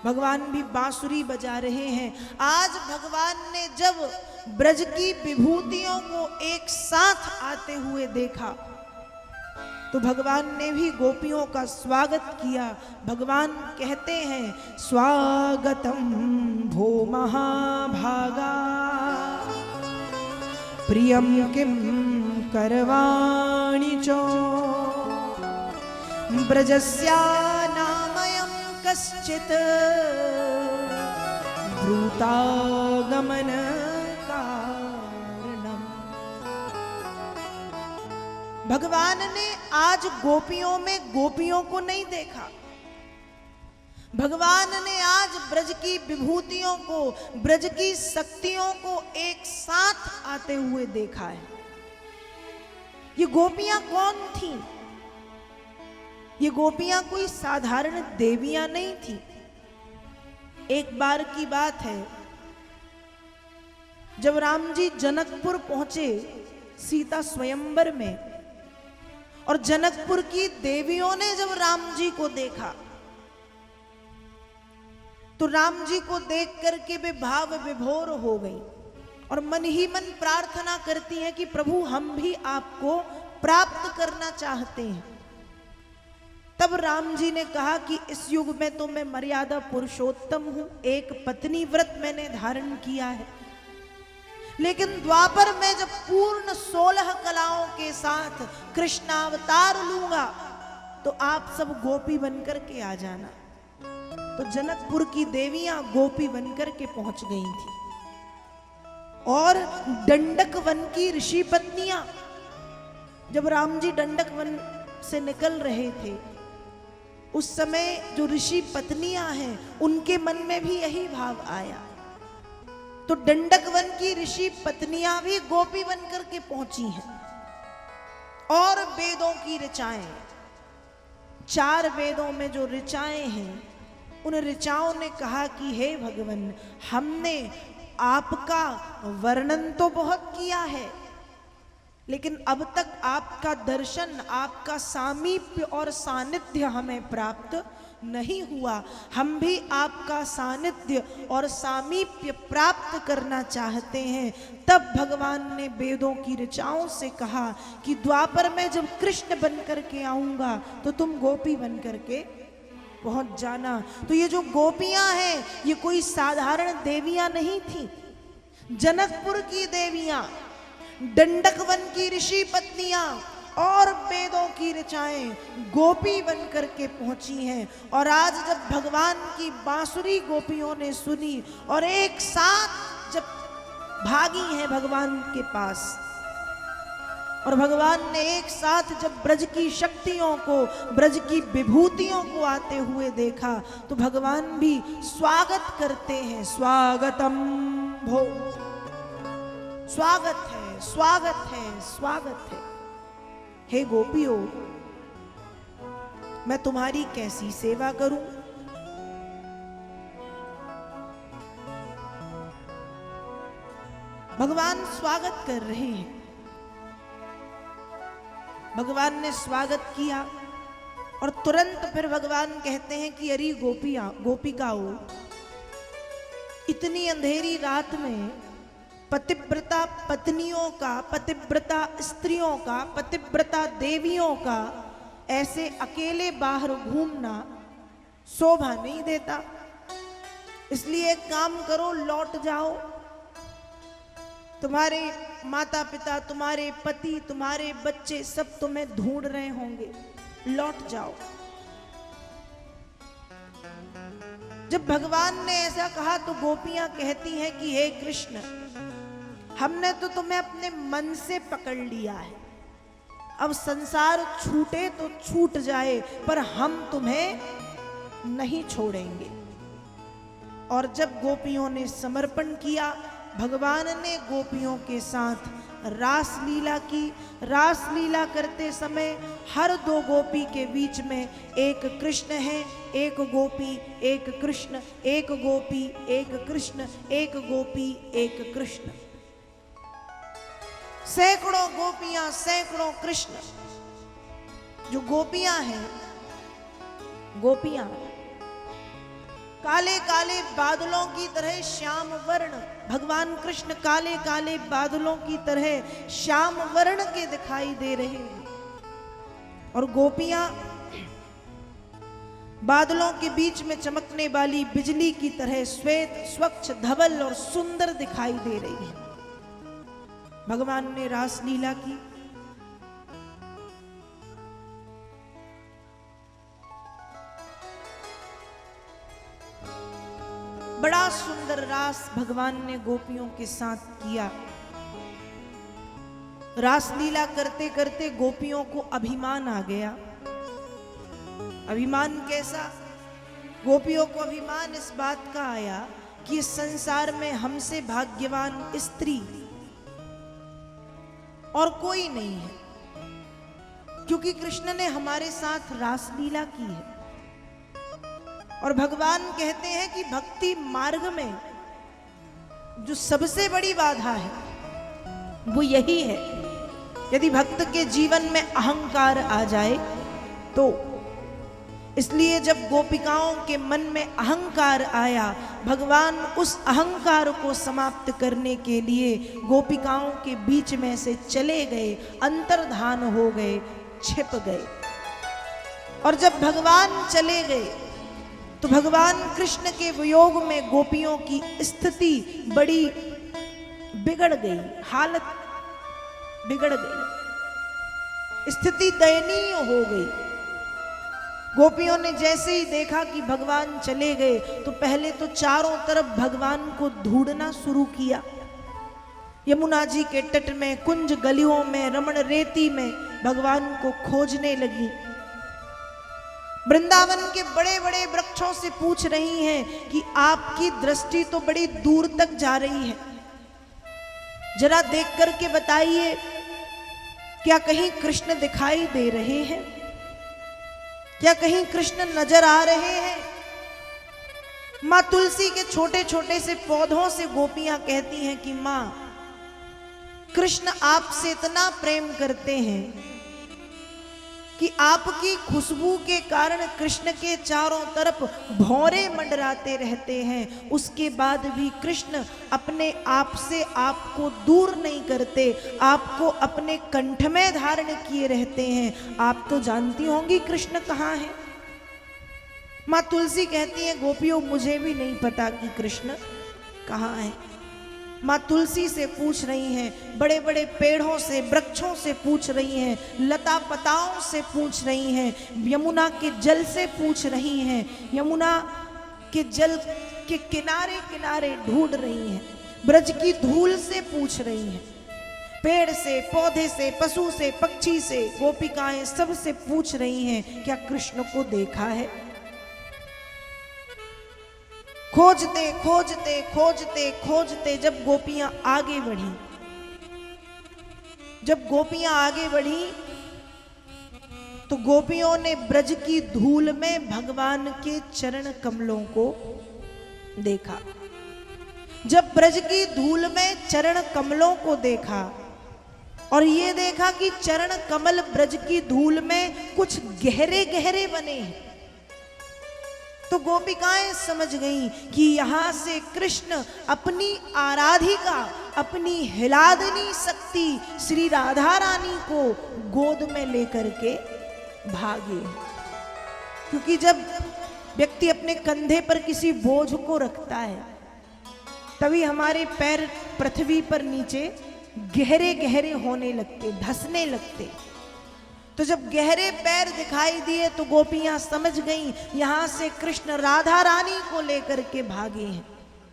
भगवान भी बांसुरी बजा रहे हैं। आज भगवान ने जब ब्रज की विभूतियों को एक साथ आते हुए देखा तो भगवान ने भी गोपियों का स्वागत किया। भगवान कहते हैं स्वागतम भो महाभागा प्रियम किम करवाणि चो ब्रजस्या नामयं कश्चित् ब्रूतागमन कारणम। भगवान ने आज गोपियों में गोपियों को नहीं देखा। भगवान ने आज ब्रज की विभूतियों को, ब्रज की शक्तियों को एक साथ आते हुए देखा है। ये गोपियां कौन थीं? ये गोपियां कोई साधारण देवियां नहीं थी। एक बार की बात है, जब राम जी जनकपुर पहुंचे सीता स्वयंवर में, और जनकपुर की देवियों ने जब राम जी को देखा तो राम जी को देख करके वे भाव विभोर हो गई और मन ही मन प्रार्थना करती हैं कि प्रभु हम भी आपको प्राप्त करना चाहते हैं। तब राम जी ने कहा कि इस युग में तो मैं मर्यादा पुरुषोत्तम हूं, एक पत्नी व्रत मैंने धारण किया है, लेकिन द्वापर में जब पूर्ण 16 कलाओं के साथ कृष्णावतार लूंगा तो आप सब गोपी बनकर के आ जाना। तो जनकपुर की देवियां गोपी बनकर के पहुंच गई थी। और दंडक वन की ऋषि पत्नियां, जब राम जी दंडक वन से निकल रहे थे उस समय जो ऋषि पत्नियां हैं उनके मन में भी यही भाव आया। तो दंडक वन की ऋषि पत्नियां भी गोपी बनकर के पहुंची हैं। और वेदों की ऋचाएं, 4 वेदों में जो ऋचाएं हैं, उन ऋचाओं ने कहा कि हे भगवान, हमने आपका वर्णन तो बहुत किया है, लेकिन अब तक आपका दर्शन, आपका सामीप्य और सानिध्य हमें प्राप्त नहीं हुआ। हम भी आपका सानिध्य और सामीप्य प्राप्त करना चाहते हैं। तब भगवान ने वेदों की ऋचाओं से कहा कि द्वापर में जब कृष्ण बन करके आऊंगा तो तुम गोपी बन करके पहुंच जाना। तो ये जो गोपियां हैं ये कोई साधारण देवियां नहीं थी। जनकपुर की देवियां, दंडक वन की ऋषि पत्नियां और वेदों की ऋचाएं गोपी बनकर के पहुंची हैं। और आज जब भगवान की बांसुरी गोपियों ने सुनी और एक साथ जब भागी हैं भगवान के पास, और भगवान ने एक साथ जब ब्रज की शक्तियों को, ब्रज की विभूतियों को आते हुए देखा तो भगवान भी स्वागत करते हैं। स्वागतम भो, स्वागत है, स्वागत है, स्वागत है। हे गोपियों, मैं तुम्हारी कैसी सेवा करूं? भगवान स्वागत कर रहे हैं। भगवान ने स्वागत किया और तुरंत फिर भगवान कहते हैं कि अरे गोपिकाओं, इतनी अंधेरी रात में पतिव्रता पत्नियों का, पतिव्रता स्त्रियों का, पतिव्रता देवियों का ऐसे अकेले बाहर घूमना शोभा नहीं देता। इसलिए एक काम करो, लौट जाओ। तुम्हारे माता पिता, तुम्हारे पति, तुम्हारे बच्चे सब तुम्हें ढूंढ रहे होंगे, लौट जाओ। जब भगवान ने ऐसा कहा तो गोपियां कहती हैं कि हे कृष्ण, हमने तो तुम्हें अपने मन से पकड़ लिया है, अब संसार छूटे तो छूट जाए, पर हम तुम्हें नहीं छोड़ेंगे। और जब गोपियों ने समर्पण किया, भगवान ने गोपियों के साथ रास लीला की। रास लीला करते समय हर 2 गोपी के बीच में एक कृष्ण है, एक गोपी, एक कृष्ण, एक गोपी, एक कृष्ण, एक गोपी, एक कृष्ण। सैकड़ों गोपियां, सैकड़ों कृष्ण। जो गोपियां हैं, गोपियां काले काले बादलों की तरह श्याम वर्ण, भगवान कृष्ण काले काले बादलों की तरह श्याम वर्ण के दिखाई दे रहे हैं और गोपियां बादलों के बीच में चमकने वाली बिजली की तरह श्वेत स्वच्छ धवल और सुंदर दिखाई दे रही है। भगवान ने रास लीला की। बड़ा सुंदर रास भगवान ने गोपियों के साथ किया। रास लीला करते करते गोपियों को अभिमान आ गया। अभिमान कैसा? गोपियों को अभिमान इस बात का आया कि इस संसार में हमसे भाग्यवान स्त्री और कोई नहीं है, क्योंकि कृष्ण ने हमारे साथ रास लीला की है। और भगवान कहते हैं कि भक्ति मार्ग में जो सबसे बड़ी बाधा है वो यही है, यदि भक्त के जीवन में अहंकार आ जाए तो। इसलिए जब गोपिकाओं के मन में अहंकार आया, भगवान उस अहंकार को समाप्त करने के लिए गोपिकाओं के बीच में से चले गए, अंतर्धान हो गए, छिप गए। और जब भगवान चले गए तो भगवान कृष्ण के वियोग में गोपियों की स्थिति बड़ी बिगड़ गई, हालत बिगड़ गई, स्थिति दयनीय हो गई। गोपियों ने जैसे ही देखा कि भगवान चले गए तो पहले तो चारों तरफ भगवान को ढूंढना शुरू किया। यमुना जी के तट में, कुंज गलियों में, रमण रेती में भगवान को खोजने लगी। वृंदावन के बड़े बड़े वृक्षों से पूछ रही हैं कि आपकी दृष्टि तो बड़ी दूर तक जा रही है, जरा देख करके बताइए, क्या कहीं कृष्ण दिखाई दे रहे हैं? क्या कहीं कृष्ण नजर आ रहे हैं? माँ तुलसी के छोटे छोटे से पौधों से गोपियां कहती हैं कि माँ, कृष्ण आपसे इतना प्रेम करते हैं कि आपकी खुशबू के कारण कृष्ण के चारों तरफ भौरे मंडराते रहते हैं, उसके बाद भी कृष्ण अपने आप से आपको दूर नहीं करते, आपको अपने कंठ में धारण किए रहते हैं। आप तो जानती होंगी कृष्ण कहाँ है। माँ तुलसी कहती है, गोपियों मुझे भी नहीं पता कि कृष्ण कहाँ है। माँ तुलसी से पूछ रही हैं, बड़े बड़े पेड़ों से, वृक्षों से पूछ रही हैं, लता पताओं से पूछ रही हैं, यमुना के जल से पूछ रही हैं, यमुना के जल के किनारे किनारे ढूंढ रही हैं, ब्रज की धूल से पूछ रही हैं, पेड़ से, पौधे से, पशु से, पक्षी से, गोपिकाएं सबसे पूछ रही हैं, क्या कृष्ण को देखा है? खोजते खोजते खोजते खोजते जब गोपियां आगे बढ़ी, तो गोपियों ने ब्रज की धूल में भगवान के चरण कमलों को देखा। जब ब्रज की धूल में चरण कमलों को देखा और ये देखा कि चरण कमल ब्रज की धूल में कुछ गहरे गहरे बने हैं, तो गोपिकाएं समझ गईं कि यहां से कृष्ण अपनी आराधिका, अपनी हिलादनी शक्ति श्री राधा रानी को गोद में लेकर के भागे। क्योंकि जब व्यक्ति अपने कंधे पर किसी बोझ को रखता है तभी हमारे पैर पृथ्वी पर नीचे गहरे गहरे होने लगते, धंसने लगते। तो जब गहरे पैर दिखाई दिए तो गोपियां समझ गईं, यहां से कृष्ण राधा रानी को लेकर के भागे हैं।